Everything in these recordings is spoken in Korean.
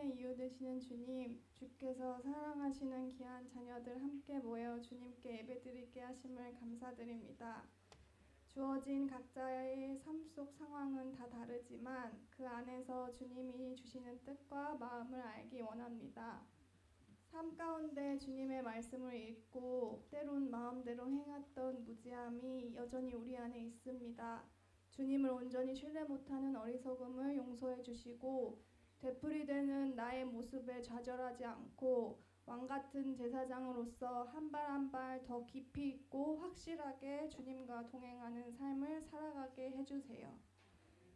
생명의 이유 되시는 주님, 주께서 사랑하시는 귀한 자녀들 함께 모여 주님께 예배드리게 하심을 감사드립니다. 주어진 각자의 삶 속 상황은 다 다르지만 그 안에서 주님이 주시는 뜻과 마음을 알기 원합니다. 삶 가운데 주님의 말씀을 읽고 때론 마음대로 행했던 무지함이 여전히 우리 안에 있습니다. 주님을 온전히 신뢰 못하는 어리석음을 용서해 주시고 되풀이되는 나의 모습에 좌절하지 않고 왕같은 제사장으로서 한 발 한 발 더 깊이 있고 확실하게 주님과 동행하는 삶을 살아가게 해주세요.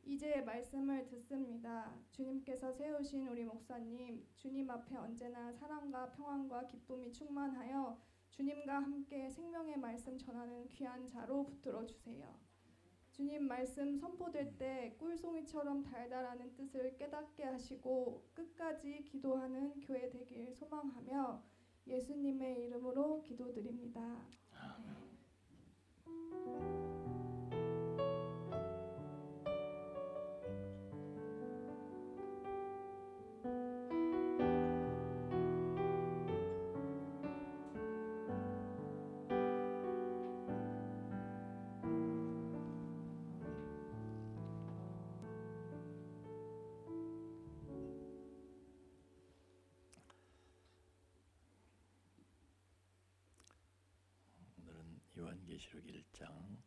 이제 말씀을 듣습니다. 주님께서 세우신 우리 목사님, 주님 앞에 언제나 사랑과 평안과 기쁨이 충만하여 주님과 함께 생명의 말씀 전하는 귀한 자로 붙들어 주세요. 주님 말씀 선포될 때 꿀송이처럼 달달하는 뜻을 깨닫게 하시고 끝까지 기도하는 교회 되길 소망하며 예수님의 이름으로 기도드립니다. 아멘. 오늘은 요한계시록 1장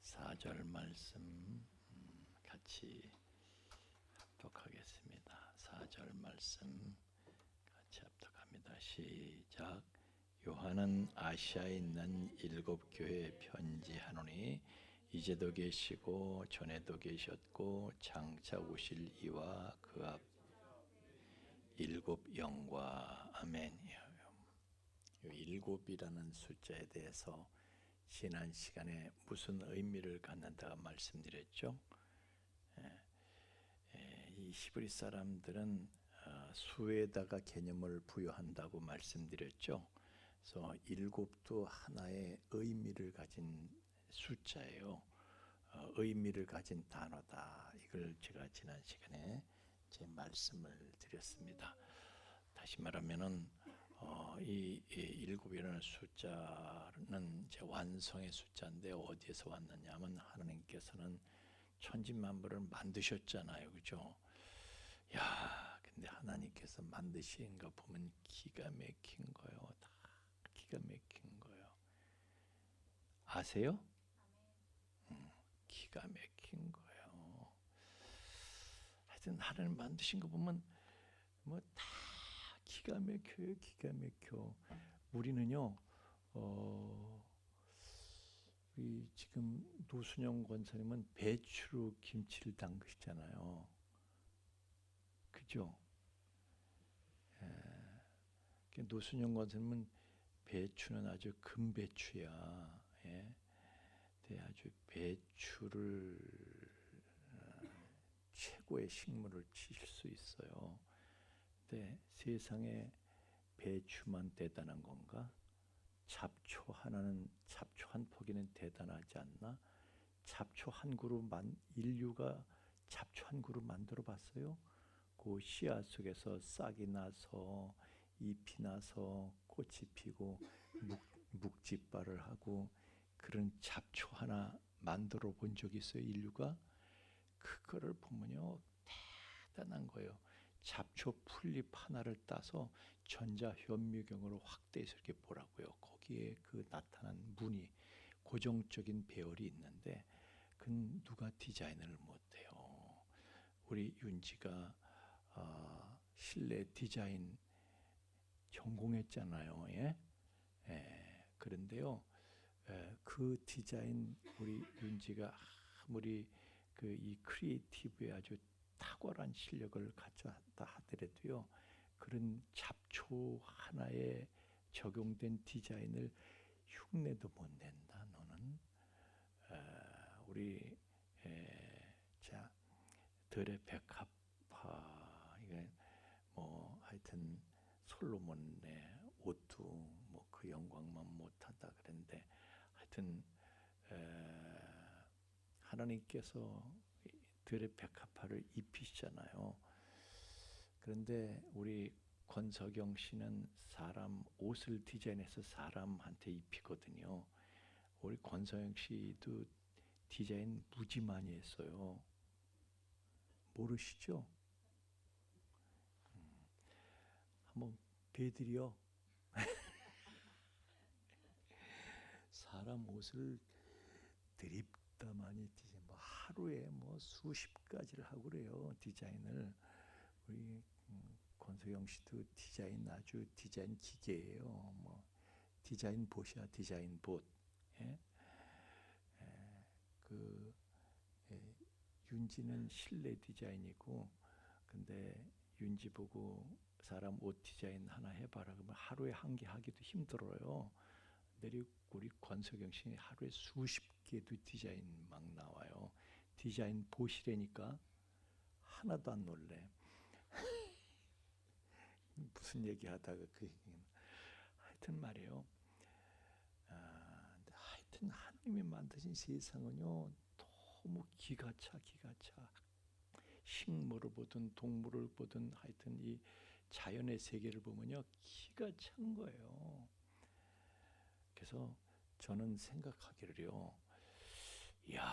4절 말씀 같이 합독하겠습니다. 4절 말씀 같이 합독합니다. 시작. 요한은 아시아에 있는 7교회에 편지하노니 이제도 계시고 전에도 계셨고 장차 오실 이와 그 앞 7 영과 아멘. 이 7이라는 숫자에 대해서 지난 시간에 무슨 의미를 갖는다가 말씀드렸죠. 이 히브리 사람들은 수에다가 개념을 부여한다고 말씀드렸죠. 그래서 7도 하나의 의미를 가진 숫자예요. 의미를 가진 단어다. 이걸 제가 지난 시간에 제 말씀을 드렸습니다. 다시 말하면은 이 7이라는 숫자는 제 완성의 숫자인데 어디에서 왔느냐면 하나님께서는 천지만물을 만드셨잖아요, 그죠? 야, 근데 하나님께서 만드신 거 보면 기가 막힌 거예요. 다 기가 막힌 거예요. 아세요? 기가 막힌 거예요. 하여튼 하나님 만드신 거 보면 뭐 다 기가 막혀요. 기가 막혀. 우리는요, 우리 지금 노순영 권사님은 배추로 김치를 담그시잖아요. 그죠? 노순영 권사님은 배추는 아주 금배추야. 예. 아주 배추를 최고의 식물을 치실 수 있어요. 근데 세상에 배추만 대단한 건가? 잡초 하나는, 잡초 한 포기는 대단하지 않나? 잡초 한 그루 인류가 잡초 한 그루 만들어 봤어요? 그 씨앗 속에서 싹이 나서 잎이 나서 꽃이 피고 묵지발을 하고 그런 잡초 하나 만들어 본 적이 있어요, 인류가? 그거를 보면요, 대단한 거예요. 잡초 풀잎 하나를 따서 전자현미경으로 확대해서 이렇게 보라고요. 거기에 그 나타난 무늬, 고정적인 배열이 있는데 그건 누가 디자인을 못해요. 우리 윤지가 실내 디자인 전공했잖아요. 예? 그런데요, 그 디자인 우리 윤지가 아무리 이 크리에이티브에 아주 탁월한 실력을 갖췄다 하더라도요, 그런 잡초 하나에 적용된 디자인을 흉내도 못 낸다. 너는 우리 자 들의 백합화 이게 뭐 하여튼 솔로몬의 옷도 뭐 그 영광만 못하다 그랬는데 하여튼 하나님께서 들의 백합화를 입히시잖아요. 그런데 우리 권석영 씨는 사람 옷을 디자인해서 사람한테 입히거든요. 우리 권석영 씨도 디자인 무지 많이 했어요. 모르시죠? 한번 뵈드려. 사람 옷을 드립다 많이 디자인, 뭐 하루에 뭐 수십 가지를 하고 그래요. 디자인을. 우리 권소영 씨도 디자인 아주 디자인 기계예요. 뭐 디자인 봇이야, 디자인 봇. 예? 그 윤지는 실내 디자인이고, 근데 윤지 보고 사람 옷 디자인 하나 해봐라 그러면 하루에 한 개 하기도 힘들어요. 근데 우리 권석영 씨 하루에 수십 개도 디자인 막 나와요. 디자인 보시라니까 하나도 안 놀래. 무슨 얘기하다가 그 얘기는 하여튼 말이에요. 하여튼 하나님이 만드신 세상은요 너무 기가 차. 식물을 보든 동물을 보든 하여튼 이 자연의 세계를 보면요 기가 찬 거예요. 그래서 저는 생각하기를요, 야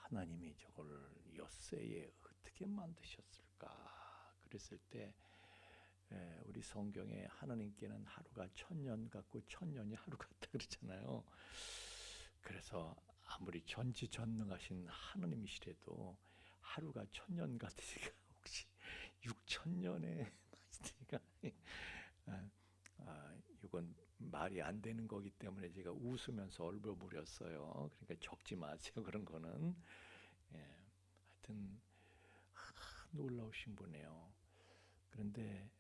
하나님이 저걸 엿새에 어떻게 만드셨을까 그랬을 때 우리 성경에 하나님께는 하루가 1000년 같고 1000년이 하루 같다 그러잖아요. 그래서 아무리 전지전능하신 하나님이시래도 하루가 1000년 같으니까 혹시 6000년에 맞으니까 이건 말이 안 되는 거기 때문에 제가 웃으면서 얼버무렸어요. 그러니까 적지 마세요. 그런 거는. 하여튼 놀라우신 분이에요. 그런데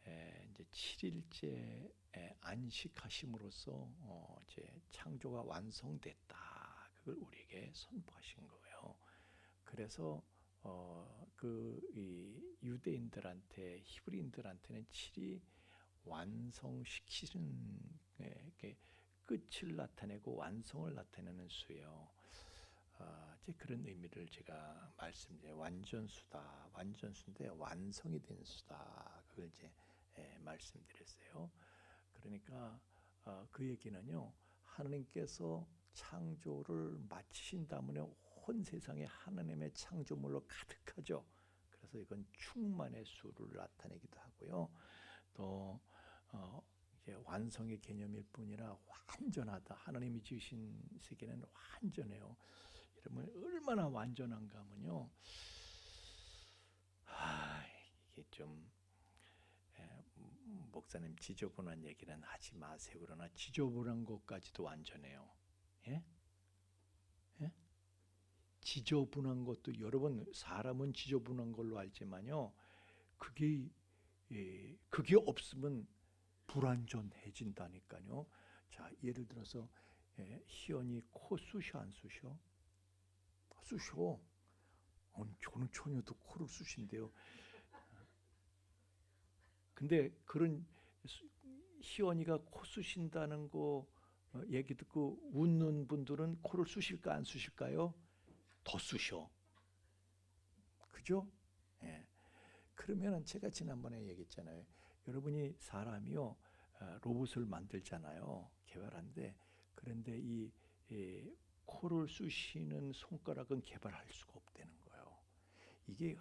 이제 7일째 안식하심으로써 이제 창조가 완성됐다. 그걸 우리에게 선포하신 거예요. 그래서 이 유대인들한테 히브리인들한테는 7이 완성시키는 끝을 나타내고 완성을 나타내는 수예요. 이제 그런 의미를 제가 말씀드려요. 완전수인데 완성이 된 수다. 그걸 이제 말씀드렸어요. 그러니까 그 얘기는요, 하나님께서 창조를 마치신 다음에 온 세상에 하나님의 창조물로 가득하죠. 그래서 이건 충만의 수를 나타내기도 하고요. 또 이게 완성의 개념일 뿐이라 완전하다. 하나님이 지으신 세계는 완전해요. 여러분 얼마나 완전한가 하면요, 이게 좀 목사님 지저분한 얘기는 하지 마세요. 그러나 지저분한 것까지도 완전해요. 예? 예? 지저분한 것도 여러분 사람은 지저분한 걸로 알지만요, 그게 없으면 불완전해진다니까요. 자, 예를 들어서 희연이 코 쑤셔 안 쑤셔? 쑤셔. 저는 처녀도 코를 쑤신대요. 근데 그런 희연이가 코 쑤신다는 거 얘기 듣고 웃는 분들은 코를 쑤실까 안 쑤실까요? 더 쑤셔. 그죠? 예. 그러면은 제가 지난번에 얘기했잖아요. 여러분이 사람이요 로봇을 만들잖아요. 개발하는데, 그런데 이 코를 쑤시는 손가락은 개발할 수가 없다는 거예요. 이게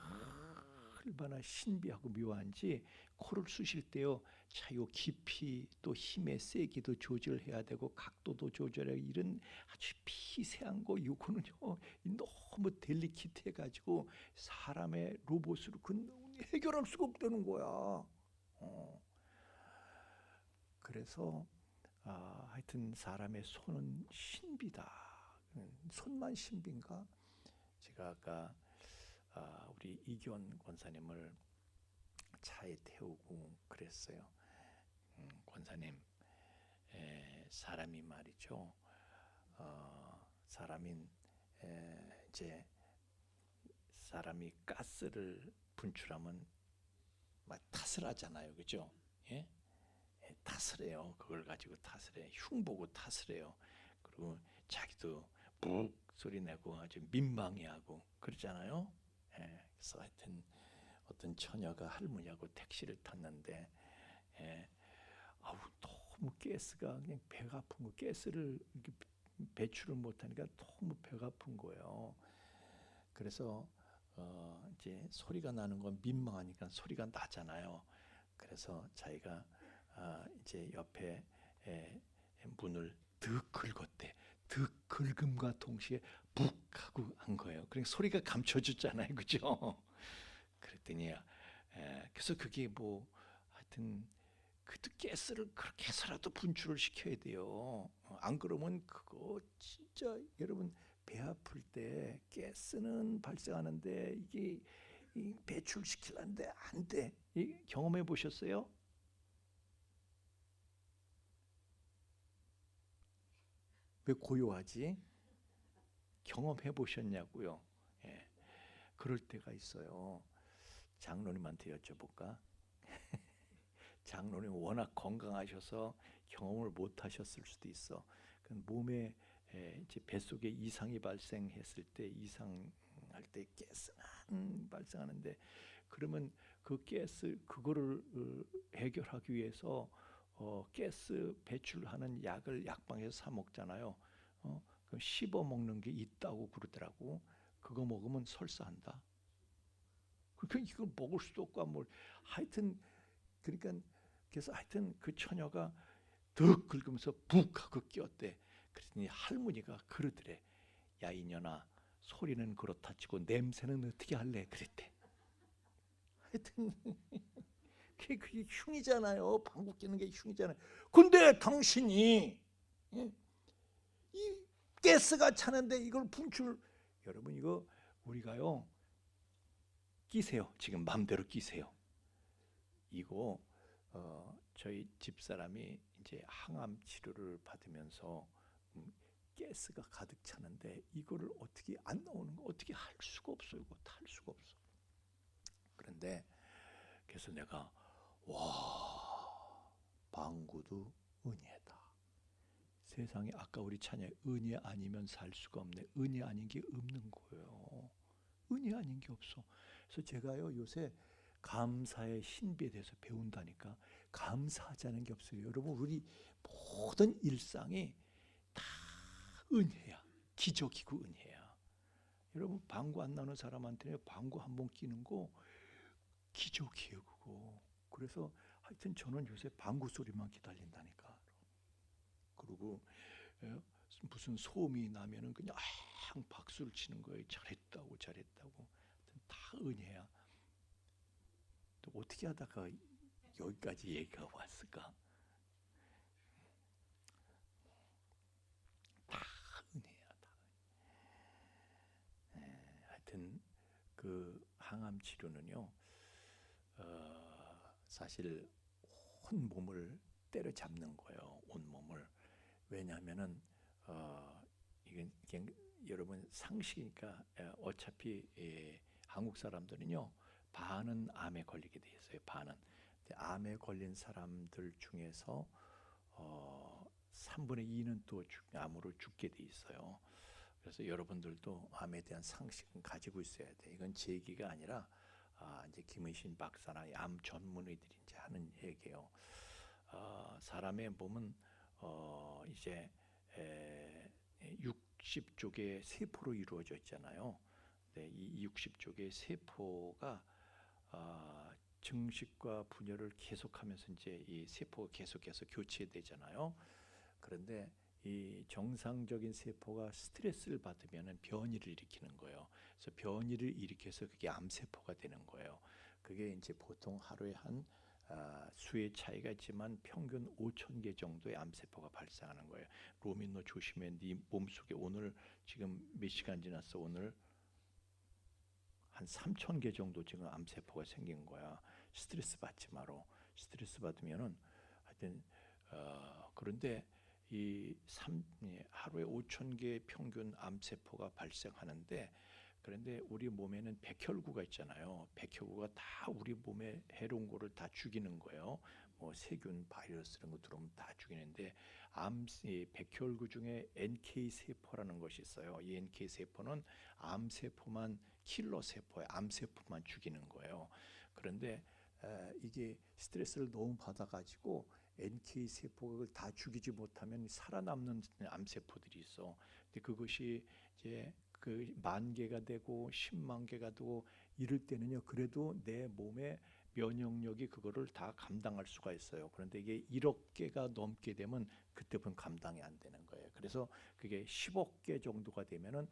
얼마나 신비하고 묘한지, 코를 쑤실 때요, 자, 요 깊이 또 힘의 세기도 조절해야 되고 각도도 조절해야, 이런 아주 미세한 거 요거는요 너무 델리키트해가지고 사람의 로봇으로 해결할 수가 없다는 거야. 그래서 하여튼 사람의 손은 신비다. 손만 신비인가? 제가 아까 우리 이견 권사님을 차에 태우고 그랬어요. 권사님, 사람이 말이죠. 이제 사람이 가스를 분출하면 막 탓을 하잖아요, 그죠? 예? 탓을 해요. 그걸 가지고 탓을 해. 흉보고 탓을 해요. 그리고 자기도 묵 소리 내고 아주 민망해하고 그러잖아요. 그래서 하여튼 어떤 처녀가 할머니하고 택시를 탔는데 예, 아우 너무 가스가 그냥 배가 아픈 거 가스를 이렇게 배출을 못하니까 너무 배가 아픈 거예요. 그래서 이제 소리가 나는 건 민망하니까 소리가 나잖아요. 그래서 자기가 이제 옆에 에, 문을 득 긁었대. 득 긁음과 동시에 북 하고 한 거예요. 그러니까 소리가 감춰졌잖아요, 그죠? 그랬더니 그래서 그게 뭐 하여튼 그래도 가스를 그렇게 해서라도 분출을 시켜야 돼요. 안 그러면 그거 진짜 여러분 배 아플 때 가스는 발생하는데 이게 배출시키려는데 안 돼. 경험해 보셨어요? 왜 고요하지? 경험해 보셨냐고요? 예, 그럴 때가 있어요. 장로님한테 여쭤볼까? 장로님 워낙 건강하셔서 경험을 못 하셨을 수도 있어. 그 몸에 이제 뱃속에 이상이 발생했을 때 이상할 때 가스만 발생하는데 그러면 그 가스 그거를 해결하기 위해서 가스 배출하는 약을 약방에서 사 먹잖아요. 그럼 씹어 먹는 게 있다고 그러더라고. 그거 먹으면 설사한다. 그러니까 이걸 먹을 수도 없고 뭘 하여튼 그러니까 그래서 하여튼 그 처녀가 득 긁으면서 북 하고 끼었대. 그랬더니 할머니가 그러더래. 야 이년아 소리는 그렇다 치고 냄새는 어떻게 할래? 그랬대. 하여튼 그게 흉이잖아요. 방구 끼는 게 흉이잖아요. 근데 당신이 이 가스가 차는데 이걸 분출 여러분 이거 우리가요 끼세요. 지금 맘대로 끼세요. 이거 저희 집사람이 이제 항암 치료를 받으면서 가스가 가득 차는데 이거를 어떻게 안 나오는 거 어떻게 할 수가 없어요. 이거 할 수가 없어. 그런데 그래서 내가 와 방구도 은혜다. 세상에 아까 우리 찬양 은혜 아니면 살 수가 없네. 은혜 아닌 게 없는 거예요. 은혜 아닌 게 없어. 그래서 제가요 요새 감사의 신비에 대해서 배운다니까. 감사하자는 게 없어요. 여러분 우리 모든 일상이 다 은혜야. 기적이고 은혜야. 여러분 방구 안 나는 사람한테는 방구 한 번 끼는 거 기적이에요 그거. 그래서 하여튼 저는 요새 방구 소리만 기다린다니까. 그리고 무슨 소음이 나면은 그냥 박수를 치는 거예요. 잘했다고 잘했다고. 하여튼 다 은혜야. 또 어떻게 하다가 여기까지 얘기가 왔을까? 다 은혜야 다. 하여튼 그 항암 치료는요 사실 온 몸을 때려잡는 거예요. 온 몸을. 왜냐하면은 이게 여러분 상식이니까 어차피 한국 사람들은요 반은 암에 걸리게 돼 있어요. 반은. 근데 암에 걸린 사람들 중에서 3분의 2는 또 암으로 죽게 돼 있어요. 그래서 여러분들도 암에 대한 상식은 가지고 있어야 돼. 이건 제 얘기가 아니라 이제 김의신 박사나 암 전문의들이 이제 하는 얘기예요. 사람의 몸은 이제 60쪽의 세포로 이루어져 있잖아요. 네, 이 60쪽의 세포가 증식과 분열을 계속하면서 이제 이 세포가 계속해서 교체되잖아요. 그런데 이 정상적인 세포가 스트레스를 받으면 변이를 일으키는 거예요. 그래서 변이를 일으켜서 그게 암세포가 되는 거예요. 그게 이제 보통 하루에 한 수의 차이가 있지만 평균 5,000개 정도의 암세포가 발생하는 거예요. 로민 너 조심해. 네 몸속에 오늘 지금 몇 시간 지났어? 오늘 한 3,000개 정도 지금 암세포가 생긴 거야. 스트레스 받지 마라. 스트레스 받으면은 하여튼 그런데 하루에 5,000개 평균 암세포가 발생하는데 그런데 우리 몸에는 백혈구가 있잖아요. 백혈구가 다 우리 몸에 해로운 거를 다 죽이는 거예요. 뭐 세균, 바이러스 이런 거 들어오면 다 죽이는데 백혈구 중에 NK 세포라는 것이 있어요. 이 NK 세포는 암 세포만 킬러 세포예요. 암세포만 죽이는 거예요. 그런데 이게 스트레스를 너무 받아가지고 NK 세포를 다 죽이지 못하면 살아남는 암세포들이 있어. 근데 그것이 이제 그 10,000개가 되고 10만 개가 되고 이럴 때는요. 그래도 내 몸의 면역력이 그거를 다 감당할 수가 있어요. 그런데 이게 1억 개가 넘게 되면 그때부터는 감당이 안 되는 거예요. 그래서 그게 10억 개 정도가 되면은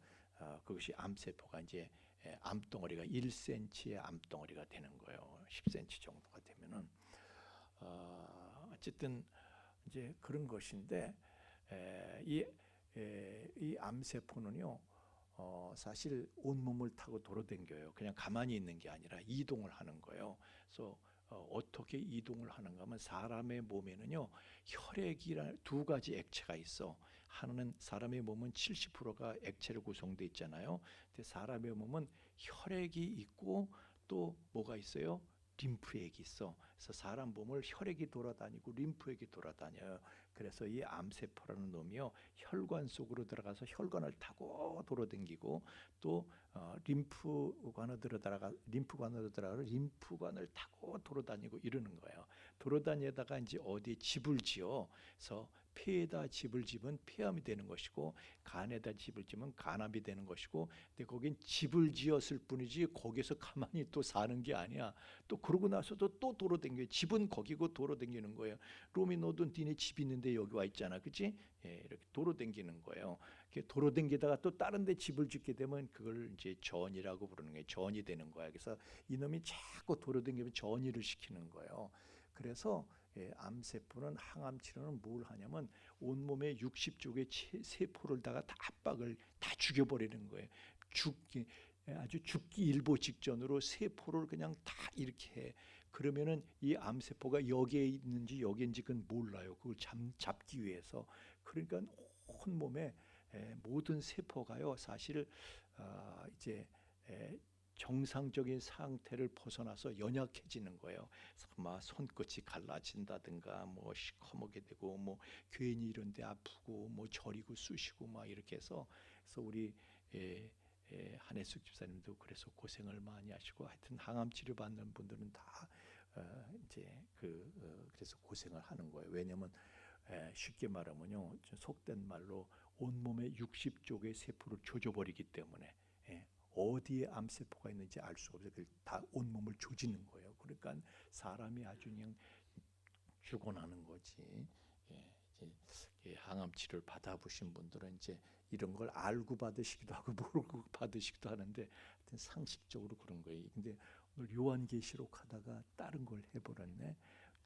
그것이 암세포가 이제 암덩어리가 1cm의 암덩어리가 되는 거예요. 10cm 정도가 되면은 어쨌든 이제 그런 것인데 이 암세포는요. 사실 온몸을 타고 돌아다녀요. 그냥 가만히 있는 게 아니라 이동을 하는 거예요. 그래서 어떻게 이동을 하는가 하면 사람의 몸에는요. 혈액이라 두 가지 액체가 있어. 하나는 사람의 몸은 70%가 액체로 구성되어 있잖아요. 근데 사람의 몸은 혈액이 있고 또 뭐가 있어요? 림프액이 있어. 그래서 사람 몸을 혈액이 돌아다니고 림프액이 돌아다녀요. 그래서 이 암세포라는 놈이요 혈관 속으로 들어가서 혈관을 타고 돌아다니고 또 림프관으로 들어가 림프관을 타고 돌아다니고 이러는 거예요. 돌아다니다가 이제 어디에 집을 지어. 그래서 폐에다 집을 지면 폐암이 되는 것이고 간에다 집을 지면 간암이 되는 것이고 근데 거긴 집을 지었을 뿐이지 거기서 가만히 또 사는 게 아니야. 또 그러고 나서도 또 돌아다녀요. 집은 거기고 돌아다니는 거예요. 로미 너도 니네 집 있는데 여기 와 있잖아. 그치? 예, 이렇게 돌아다니는 거예요. 돌아다니다가 또 다른 데 집을 짓게 되면 그걸 이제 전이라고 부르는 거예요. 전이 되는 거야. 그래서 이놈이 자꾸 돌아다니면 전이를 시키는 거예요. 그래서 암세포는 항암 치료는 뭘 하냐면 온몸의 60쪽의 세포를 다 압박을 다 죽여버리는 거예요. 아주 죽기 일보 직전으로 세포를 그냥 다 이렇게 해. 그러면은 이 암세포가 여기에 있는지 여기인지 그건 몰라요. 그걸 잡기 위해서. 그러니까 온몸에 모든 세포가요 사실 이제 정상적인 상태를 벗어나서 연약해지는 거예요. 막 손끝이 갈라진다든가 뭐 시커멓게 되고 뭐 괜히 이런데 아프고 뭐 저리고 쑤시고 막 이렇게 해서 그래서 우리 한혜숙 집사님도 그래서 고생을 많이 하시고 하여튼 항암 치료 받는 분들은 다 이제 그래서 고생을 하는 거예요. 왜냐면 쉽게 말하면요 속된 말로 온몸의 60쪽의 세포를 조져버리기 때문에 어디에 암세포가 있는지 알 수 없어요. 다 온몸을 조지는 거예요. 그러니까 사람이 아주 그냥 죽어나는 거지. 이제 항암 치료를 받아보신 분들은 이제 이런 걸 알고 받으시기도 하고 모르고 받으시기도 하는데 하여튼 상식적으로 그런 거예요. 근데 오늘 요한계시록 하다가 다른 걸 해버렸네.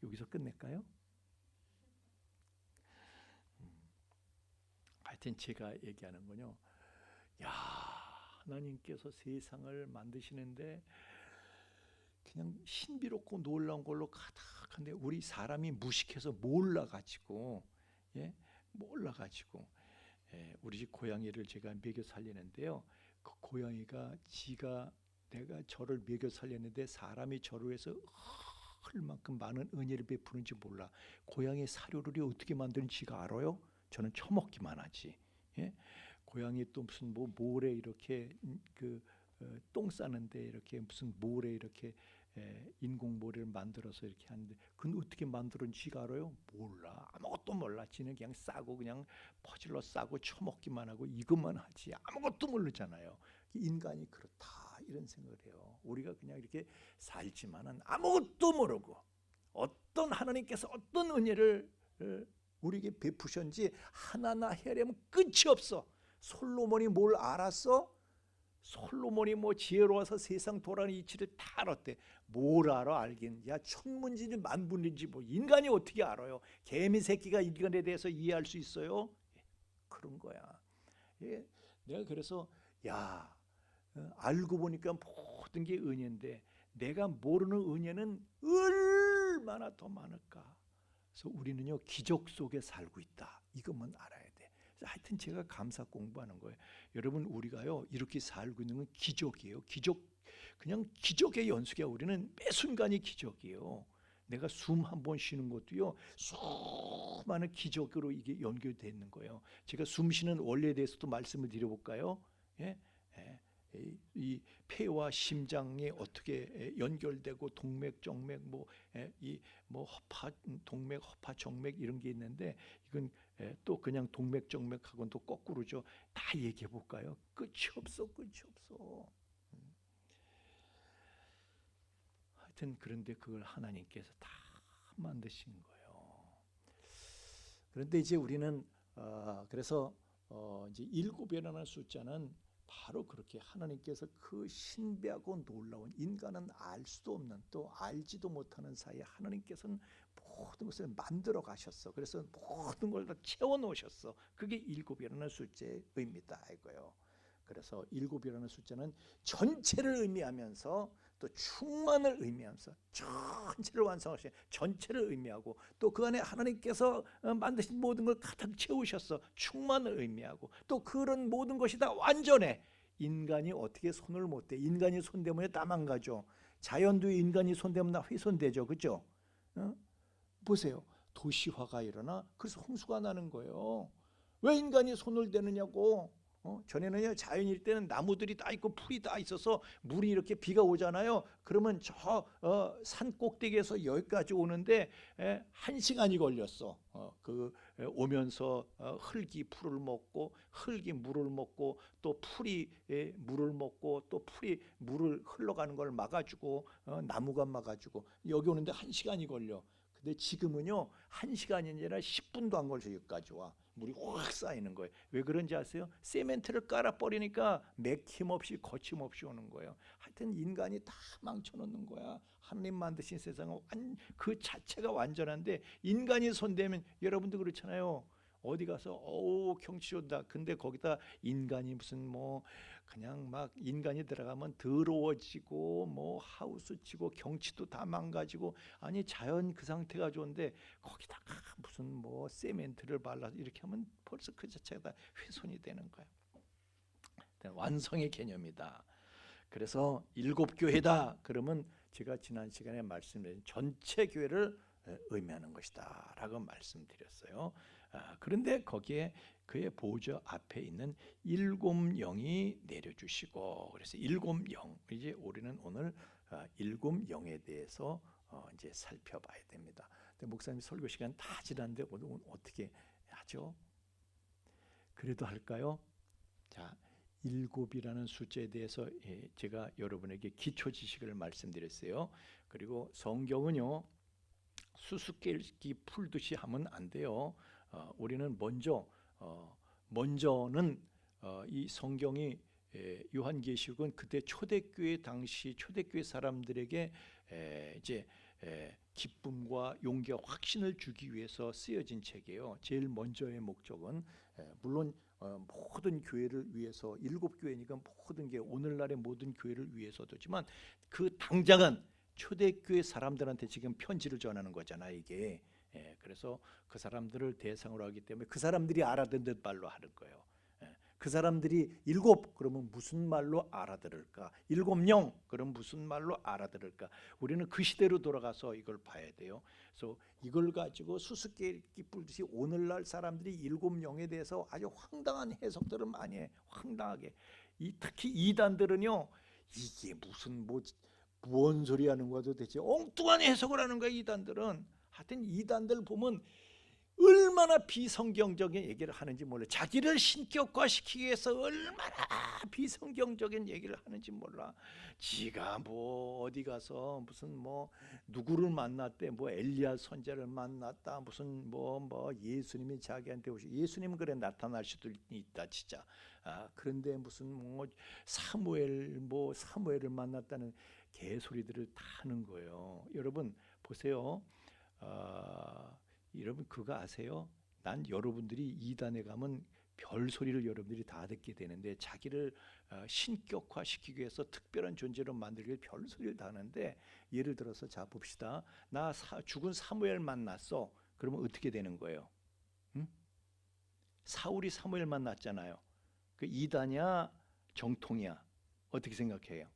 여기서 끝낼까요? 하여튼 제가 얘기하는 건요. 야, 하나님께서 세상을 만드시는데 그냥 신비롭고 놀라운 걸로 가득한데 우리 사람이 무식해서 몰라가지고 몰라가지고 우리 집 고양이를 제가 먹여 살리는데요. 그 고양이가 내가 저를 먹여 살렸는데 사람이 저를 위해서 얼만큼 많은 은혜를 베푸는지 몰라. 고양이 사료를 어떻게 만드는지 지가 알아요? 저는 처먹기만 하지. 고양이 또 무슨 뭐 모래 이렇게 똥 싸는데 이렇게 무슨 모래 이렇게 인공 모래를 만들어서 이렇게 하는데 그건 어떻게 만들었는지 지가 알아요? 몰라. 아무것도 몰라. 지는 그냥 싸고 그냥 퍼질러 싸고 처먹기만 하고 이것만 하지 아무것도 모르잖아요. 인간이 그렇다 이런 생각을 해요. 우리가 그냥 이렇게 살지만은 아무것도 모르고 어떤 하나님께서 어떤 은혜를 우리에게 베푸셨는지 하나하나 헤아리면 끝이 없어. 솔로몬이 뭘 알았어? 솔로몬이 뭐 지혜로워서 세상 돌아가는 이치를 다 알았대. 뭘 알아? 알긴. 야 천문인지 만분인지 뭐 인간이 어떻게 알아요? 개미 새끼가 인간에 대해서 이해할 수 있어요? 그런 거야. 내가 그래서 알고 보니까 모든 게 은혜인데 내가 모르는 은혜는 얼마나 더 많을까. 그래서 우리는요 기적 속에 살고 있다. 이것만 알아야 돼. 하여튼 제가 감사 공부하는 거예요. 여러분 우리가요 이렇게 살고 있는 건 기적이에요. 그냥 기적의 연속이야. 우리는 매 순간이 기적이에요. 내가 숨 한 번 쉬는 것도요 수많은 기적으로 이게 연결되어 있는 거예요. 제가 숨 쉬는 원리에 대해서도 말씀을 드려볼까요? 이 폐와 심장이 어떻게 연결되고 동맥, 정맥, 뭐 허파, 동맥, 허파, 정맥 이런 게 있는데 이건 또 그냥 동맥, 정맥하고는 또 거꾸로죠. 다 얘기해 볼까요? 끝이 없어, 끝이 없어. 하여튼 그런데 그걸 하나님께서 다 만드신 거예요. 그런데 이제 우리는 그래서 이제 7이라는 숫자는 바로 그렇게 하나님께서 그 신비하고 놀라운 인간은 알 수도 없는 또 알지도 못하는 사이에 하나님께서는 모든 것을 만들어 가셨어. 그래서 모든 걸 다 채워 놓으셨어. 그게 7이라는 숫자의 의미다 이거예요. 그래서 7이라는 숫자는 전체를 의미하면서 또 충만을 의미하면서 전체를 완성하신 전체를 의미하고 또 그 안에 하나님께서 만드신 모든 걸 가득 채우셨어. 충만을 의미하고 또 그런 모든 것이 다 완전해. 인간이 어떻게 손을 못 대? 인간이 손대면 다 망가져. 자연도 인간이 손대면 다 훼손되죠. 그렇죠? 보세요. 도시화가 일어나 그래서 홍수가 나는 거예요. 왜 인간이 손을 대느냐고. 전에는요 자연일 때는 나무들이 다 있고 풀이 다 있어서 물이 이렇게 비가 오잖아요. 그러면 저 산 꼭대기에서 여기까지 오는데 1시간이 걸렸어. 그 오면서 흙이 풀을 먹고 흙이 물을 먹고 또 풀이 물을 먹고 또 풀이 물을 흘러가는 걸 막아주고 나무가 막아주고 여기 오는데 1시간이 걸려. 근데 지금은요 1시간이 아니라 10분도 안 걸려서 여기까지 와. 물이 확 쌓이는 거예요. 왜 그런지 아세요? 세멘트를 깔아버리니까 맥힘 없이 거침없이 오는 거예요. 하여튼 인간이 다 망쳐놓는 거야. 하나님 만드신 세상은 그 자체가 완전한데 인간이 손대면 여러분도 그렇잖아요. 어디 가서 경치 좋다. 근데 거기다 인간이 무슨 그냥 막 인간이 들어가면 더러워지고 하우스 치고 경치도 다 망가지고 아니 자연 그 상태가 좋은데 거기다가 무슨 세멘트를 발라서 이렇게 하면 벌써 그 자체가 다 훼손이 되는 거예요. 완성의 개념이다. 그래서 7교회다. 그러면 제가 지난 시간에 말씀드린 전체 교회를 의미하는 것이다 라고 말씀드렸어요. 그런데 거기에 그의 보좌 앞에 있는 7영이 내려주시고 그래서 7영 이제 우리는 오늘 7영에 대해서 이제 살펴봐야 됩니다. 근데 목사님 설교 시간 다 지났는데 오늘 어떻게 하죠? 그래도 할까요? 자, 7이라는 숫자에 대해서 제가 여러분에게 기초 지식을 말씀드렸어요. 그리고 성경은요 수수께끼 풀듯이 하면 안 돼요. 우리는 먼저는 이 성경이 요한계시록은 그때 초대교회 당시 초대교회 사람들에게 이제 기쁨과 용기와 확신을 주기 위해서 쓰여진 책이에요. 제일 먼저의 목적은 물론 모든 교회를 위해서 7교회니까 모든 게 오늘날의 모든 교회를 위해서도지만 그 당장은 초대교회 사람들한테 지금 편지를 전하는 거잖아 이게. 그래서 그 사람들을 대상으로 하기 때문에 그 사람들이 알아듣는 말로 하는 거예요. 그 사람들이 7 그러면 무슨 말로 알아들을까? 7영 그럼 무슨 말로 알아들을까? 우리는 그 시대로 돌아가서 이걸 봐야 돼요. 그래서 이걸 가지고 수수께끼 뿔듯이 오늘날 사람들이 7영에 대해서 아주 황당한 해석들을 많이 해. 황당하게. 특히 이단들은요 이게 무슨 무언 소리 하는 거야 도대체 엉뚱한 해석을 하는 거야 이단들은. 하여튼 이단들 보면 얼마나 비성경적인 얘기를 하는지 몰라. 자기를 신격화시키기 위해서 얼마나 비성경적인 얘기를 하는지 몰라. 지가 어디 가서 무슨 누구를 만났대, 엘리야 선지자를 만났다, 무슨 예수님이 자기한테 오시. 예수님은 그래 나타날 수도 있다 진짜. 그런데 무슨 사무엘을 만났다는 개소리들을 다 하는 거예요. 여러분 보세요. 여러분 그거 아세요? 난 여러분들이 이단에 가면 별소리를 여러분들이 다 듣게 되는데 자기를 신격화시키기 위해서 특별한 존재로 만들기 위해 별소리를 다 하는데 예를 들어서 자 봅시다. 나 죽은 사무엘 만났어. 그러면 어떻게 되는 거예요? 응? 사울이 사무엘 만났잖아요. 그 이단이야 정통이야? 어떻게 생각해요?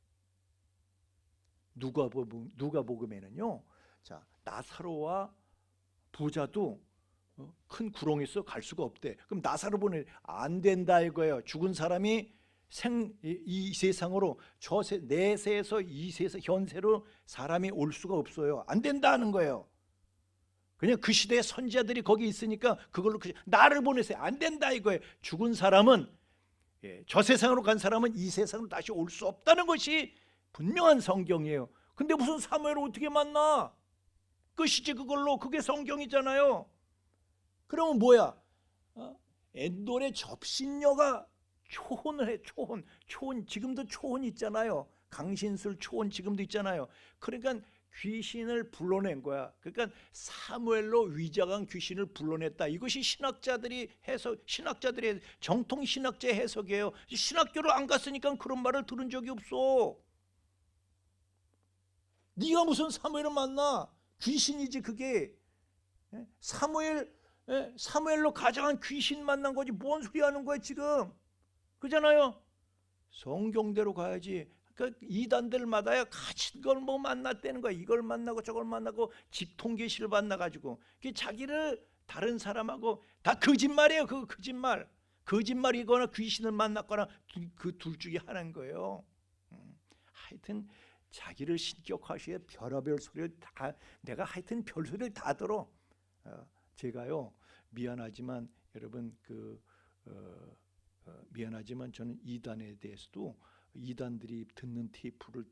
누가복음에는요. 자 나사로와 부자도 큰 구렁이 있어 갈 수가 없대. 그럼 나사로 보내 안 된다 이거예요. 죽은 사람이 이 세상으로 내세에서 이 세상 현세로 사람이 올 수가 없어요. 안 된다는 거예요. 그냥 그 시대의 선지자들이 거기 있으니까 그걸로 나를 보내세요. 안 된다 이거예요. 죽은 사람은 저 세상으로 간 사람은 이 세상으로 다시 올 수 없다는 것이 분명한 성경이에요. 근데 무슨 사무엘을 어떻게 만나? 끝이지 그걸로. 그게 성경이잖아요. 그러면 뭐야? 엔돌의 접신녀가 초혼을 해. 초혼 지금도 초혼 있잖아요. 강신술 초혼 지금도 있잖아요. 그러니까 귀신을 불러낸 거야. 그러니까 사무엘로 위장한 귀신을 불러냈다. 이것이 신학자들의 정통 신학자의 해석이에요. 신학교를 안 갔으니까 그런 말을 들은 적이 없어. 네가 무슨 사무엘을 만나? 귀신이지 그게. 사무엘로 가장한 귀신 만난 거지. 뭔 소리 하는 거야 지금? 그잖아요. 성경대로 가야지. 그러니까 이단들마다야 같이 걸 뭐 만났다는 거야. 이걸 만나고 저걸 만나고 직통계시를 만나가지고 자기를 다른 사람하고 다 거짓말이에요. 그 거짓말이거나 귀신을 만났거나 그 둘 중에 하나인 거예요. 하여튼 자기를 신격화시에 별의별 소리를 다 내가 하여튼 별소리를 다 들어. 제가요 미안하지만 여러분 미안하지만 저는 이단에 대해서도 이단들이 듣는 테이프를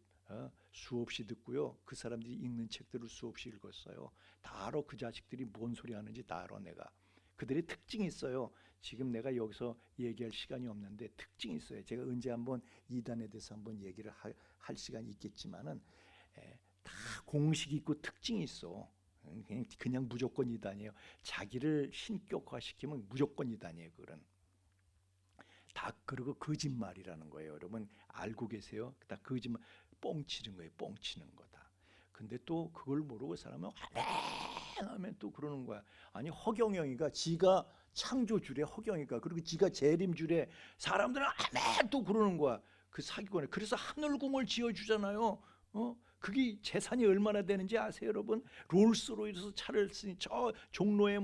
수없이 듣고요. 그 사람들이 읽는 책들을 수없이 읽었어요. 다 알아. 그 자식들이 뭔 소리 하는지 다 알아. 내가 그들의 특징이 있어요. 지금 내가 여기서 얘기할 시간이 없는데 특징이 있어요. 제가 언제 한번 이단에 대해서 한번 얘기를 할 시간이 있겠지만은 다 공식 있고 특징이 있어. 그냥 무조건 이단이에요. 자기를 신격화시키면 무조건 이단이에요. 그런 다 그러고 거짓말이라는 거예요. 여러분 알고 계세요? 다 거짓말, 뻥치는 거예요. 뻥치는 거다. 근데 또 그걸 모르고 사람은 하면 또 그러는 거야. 아니 허경영이가 지가 창조주래. 허경이가 그리고 지가 재림주래. 사람들은 아멘 또 그러는 거야. 그 사기꾼에. 그래서 하늘궁을 지어주잖아요. 그게 재산이 얼마나 되는지 아세요, 여러분? 롤스로이스 차를 쓰니 저 종로에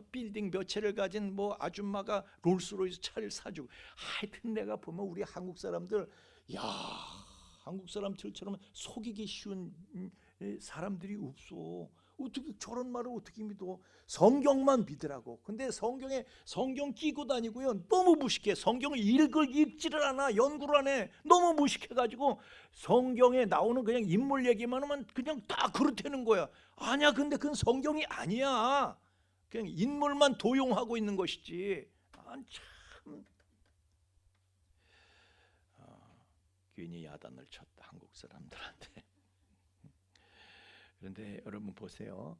빌딩 몇 채를 가진 아줌마가 롤스로이스 차를 사주고. 하여튼 내가 보면 우리 한국 사람들, 야, 한국 사람들처럼 속이기 쉬운 사람들이 없어. 어떻게 저런 말을 어떻게 믿어? 성경만 믿으라고. 근데 성경 끼고 다니고요. 너무 무식해. 성경을 읽지를 않아. 연구를 안 해. 너무 무식해가지고 성경에 나오는 그냥 인물 얘기만 하면 그냥 다 그렇다는 거야. 아니야. 근데 그건 성경이 아니야. 그냥 인물만 도용하고 있는 것이지. 참 괜히 야단을 쳤다 한국 사람들한테. 그런데 여러분 보세요.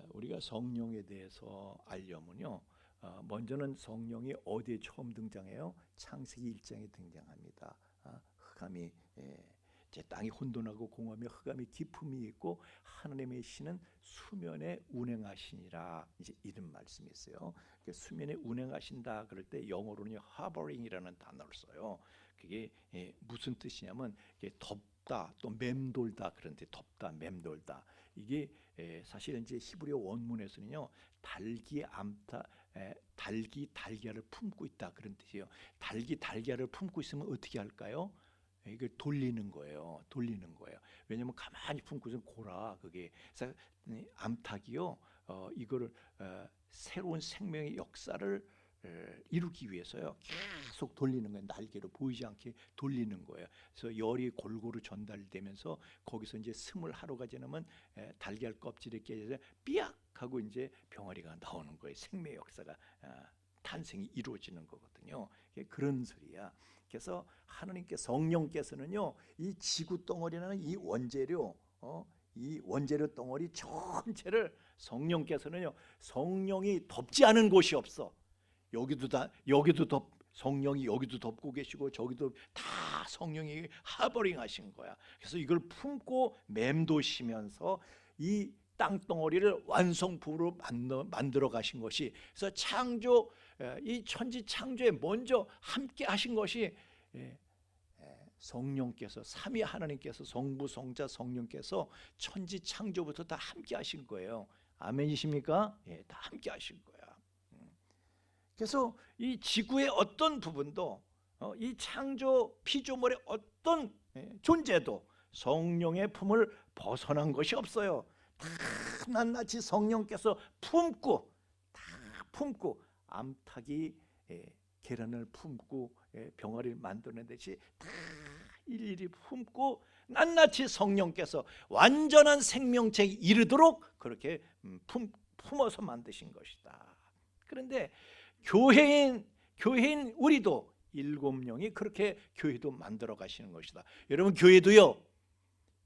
우리가 성령에 대해서 알려면요. 먼저는 성령이 어디에 처음 등장해요? 창세기 1장에 등장합니다. 흑암이 제 땅이 혼돈하고 공허하며 흑암이 깊음이 있고 하나님의 신은 수면에 운행하시니라. 이제 이런 말씀이 있어요. 수면에 운행하신다 그럴 때 영어로는 harboring이라는 단어를 써요. 그게 무슨 뜻이냐면 덮다 또 맴돌다. 그런데 덮다 맴돌다 이게 사실 이제 히브리어 원문에서는요 닭이 달걀을 품고 있다 그런 뜻이에요. 닭이 달걀을 품고 있으면 어떻게 할까요? 이걸 돌리는 거예요. 왜냐하면 가만히 품고 있으면 고라 그게. 그래서 암탉이요 이거를 새로운 생명의 역사를 이루기 위해서요 계속 돌리는 거예요. 날개로 보이지 않게 돌리는 거예요. 그래서 열이 골고루 전달되면서 거기서 이제 21가지 지나면 달걀 껍질에 깨져서 삐약 하고 이제 병아리가 나오는 거예요. 생명의 역사가 탄생이 이루어지는 거거든요. 그런 소리야. 그래서 하나님께 성령께서는요 이 지구 덩어리라는 이 원재료 덩어리 전체를 성령께서는요 성령이 덮지 않은 곳이 없어. 여기도 성령이 여기도 덮고 계시고 저기도 다 성령이 하버링 하신 거야. 그래서 이걸 품고 맴도시면서 이 땅덩어리를 완성품으로 만들어 가신 것이, 그래서 이 천지 창조에 먼저 함께 하신 것이 성령께서, 삼위 하나님께서, 성부 성자 성령께서 천지 창조부터 다 함께 하신 거예요. 아멘이십니까? 다 함께 하신 거야. 그래서 이 지구의 어떤 부분도 이 창조 피조물의 어떤 존재도 성령의 품을 벗어난 것이 없어요. 다 낱낱이 성령께서 품고 암탉이 계란을 품고 병아리를 만드는 듯이 다 일일이 품고 낱낱이 성령께서 완전한 생명체에 이르도록 그렇게 품어서 만드신 것이다. 그런데 교회인 우리도 일곱 영이 그렇게 교회도 만들어 가시는 것이다. 여러분 교회도요,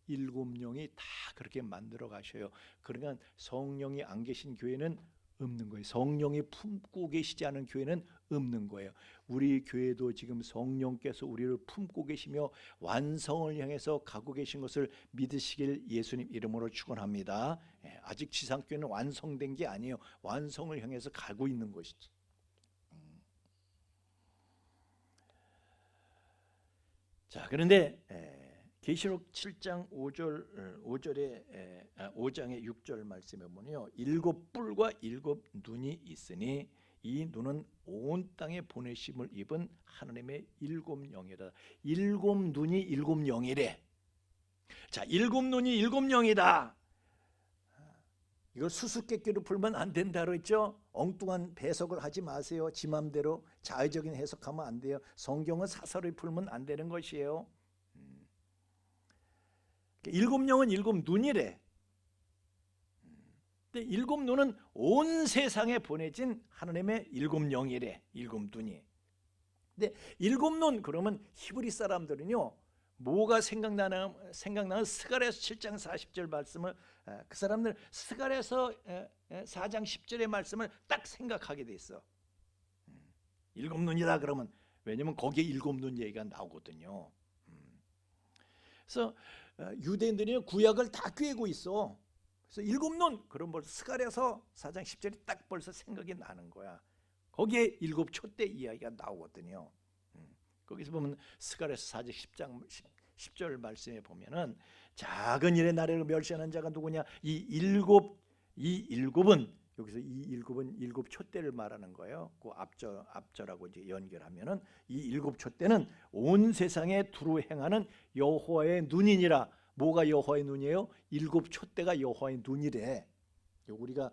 일곱 영이 다 그렇게 만들어 가셔요. 그러니까 성령이 안 계신 교회는 없는 거예요. 성령이 품고 계시지 않은 교회는 없는 거예요. 우리 교회도 지금 성령께서 우리를 품고 계시며 완성을 향해서 가고 계신 것을 믿으시길 예수님 이름으로 축원합니다. 아직 지상교회는 완성된 게 아니에요. 완성을 향해서 가고 있는 것이지. 자, 그런데 계시록 7장 5장의 6절 말씀에 보면요, 일곱 뿔과 일곱 눈이 있으니 이 눈은 온 땅에 보내심을 입은 하나님의 일곱 영이다. 일곱 눈이 일곱 영이래. 자, 일곱 눈이 일곱 영이다. 이걸 수수께끼로 풀면 안 된다 그랬죠. 엉뚱한 배석을 하지 마세요. 지 맘대로 자의적인 해석하면 안 돼요. 성경은 사설을 풀면 안 되는 것이에요. 일곱 영은 일곱 눈이래. 근데 일곱 눈은 온 세상에 보내진 하나님의 일곱 영이래. 일곱 눈이. 근데 일곱 눈 그러면 히브리 사람들은요, 뭐가 생각나는 스가랴서 7장 40절 말씀을, 그 사람들 스가랴서 4장 10절의 말씀을 딱 생각하게 돼 있어. 일곱 눈이라 그러면, 왜냐면 거기에 일곱 눈 얘기가 나오거든요. 그래서 유대인들이 구약을 다 꿰고 있어. 그래서 일곱 눈 그럼 벌써 스가랴서 4장 10절이 딱 벌써 생각이 나는 거야. 거기에 일곱 촛대 이야기가 나오거든요. 거기서 보면 스가랴서 4장 10절 말씀에 보면은 작은 일에 나라를 멸시하는 자가 누구냐? 이 일곱은 여기서 이 일곱은 일곱 촛대를 말하는 거예요. 그 앞절하고 이제 연결하면은 이 일곱 촛대는 온 세상에 두루 행하는 여호와의 눈이니라. 뭐가 여호와의 눈이에요? 일곱 촛대가 여호와의 눈이래. 우리가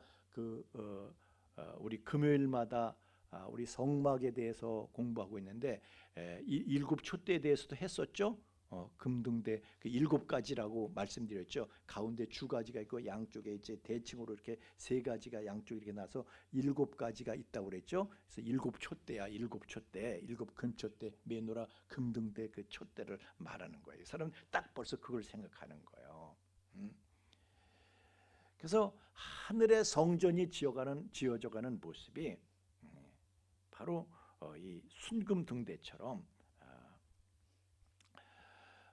우리 금요일마다 우리 성막에 대해서 공부하고 있는데 이 일곱 촛대에 대해서도 했었죠. 금등대 그 일곱 가지라고 말씀드렸죠. 가운데 주 가지가 있고 양쪽에 이제 대칭으로 이렇게 세 가지가 양쪽 이렇게 나서 일곱 가지가 있다고 그랬죠. 그래서 일곱 촛대야, 일곱 촛대, 일곱 금촛대, 메노라 금등대 그 촛대를 말하는 거예요. 이 사람 딱 벌써 그걸 생각하는 거예요. 그래서 하늘의 성전이 지어져가는 모습이 바로 이 순금 등대처럼.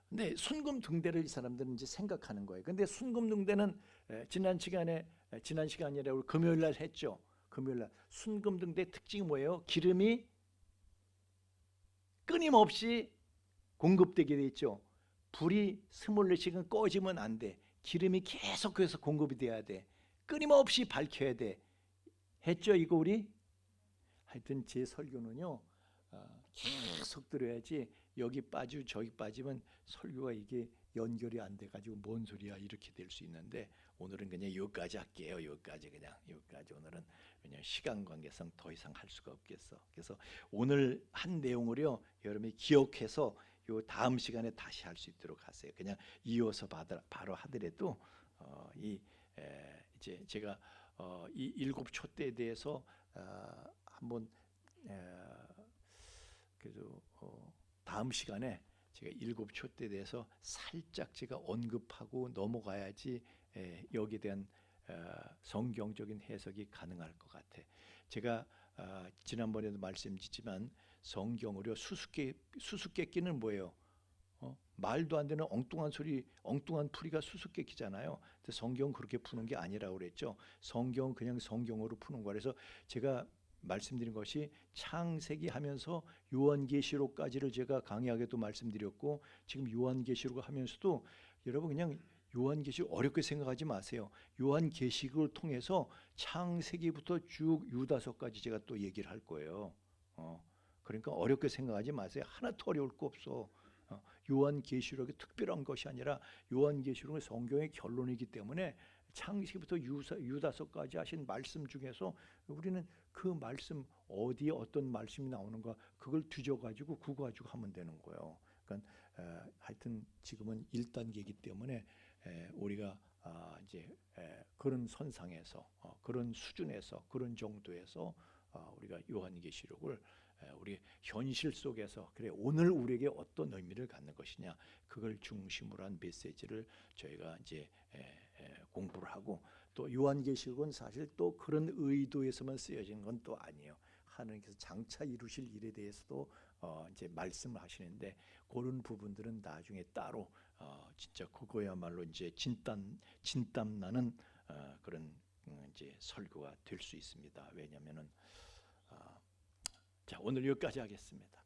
근데 순금 등대를 이 사람들은 이제 생각하는 거예요. 근데 순금 등대는 지난 시간에 우리 금요일 날 했죠. 금요일 날 순금 등대 특징이 뭐예요? 기름이 끊임없이 공급되게 돼 있죠. 불이 24시간 꺼지면 안 돼. 기름이 계속해서 공급이 돼야 돼. 끊임없이 밝혀야 돼. 했죠 이거 우리? 하여튼 제 설교는요, 계속 들어야지 여기 빠지고 저기 빠지면 설교가 이게 연결이 안 돼가지고 뭔 소리야 이렇게 될 수 있는데, 오늘은 그냥 여기까지 할게요. 여기까지 오늘은 왜냐면 시간 관계상 더 이상 할 수가 없겠어. 그래서 오늘 한 내용을요 여러분이 기억해서 요 다음 시간에 다시 할 수 있도록 하세요. 그냥 이어서 바로 하더라도 이제 제가 이 일곱 촛대에 대해서 한번 그래도 다음 시간에 제가 일곱 촛대에 대해서 살짝 제가 언급하고 넘어가야지 여기에 대한 성경적인 해석이 가능할 것 같아. 제가 지난번에도 말씀드렸지만 성경으로 수수께끼는 뭐예요? 말도 안 되는 엉뚱한 소리, 엉뚱한 풀이가 수수께끼잖아요. 근데 성경은 그렇게 푸는 게 아니라고 그랬죠. 성경은 그냥 성경으로 푸는 거라. 그래서 제가 말씀드린 것이 창세기 하면서 요한계시록까지를 제가 강의하게도 말씀드렸고, 지금 요한계시록을 하면서도 여러분 그냥 요한계시록 어렵게 생각하지 마세요. 요한계시록을 통해서 창세기부터 쭉 유다서까지 제가 또 얘기를 할 거예요. 그러니까 어렵게 생각하지 마세요. 하나도 어려울 거 없어. 요한계시록이 특별한 것이 아니라 요한계시록은 성경의 결론이기 때문에 창세기부터 유다서까지 하신 말씀 중에서 우리는 그 말씀 어디에 어떤 말씀이 나오는가 그걸 뒤져가지고 그거 가지고 하면 되는 거예요. 그러니까 하여튼 지금은 1단계이기 때문에 우리가 이제 그런 선상에서 그런 수준에서 그런 정도에서 우리가 요한계시록을 우리 현실 속에서 그래 오늘 우리에게 어떤 의미를 갖는 것이냐 그걸 중심으로 한 메시지를 저희가 이제 공부를 하고 또 요한계시록은 사실 또 그런 의도에서만 쓰여진 건 또 아니에요. 하나님께서 장차 이루실 일에 대해서도 이제 말씀을 하시는데 그런 부분들은 나중에 따로 진짜 그거야말로 이제 진땀 나는 그런 이제 설교가 될 수 있습니다. 왜냐하면은 자 오늘 여기까지 하겠습니다.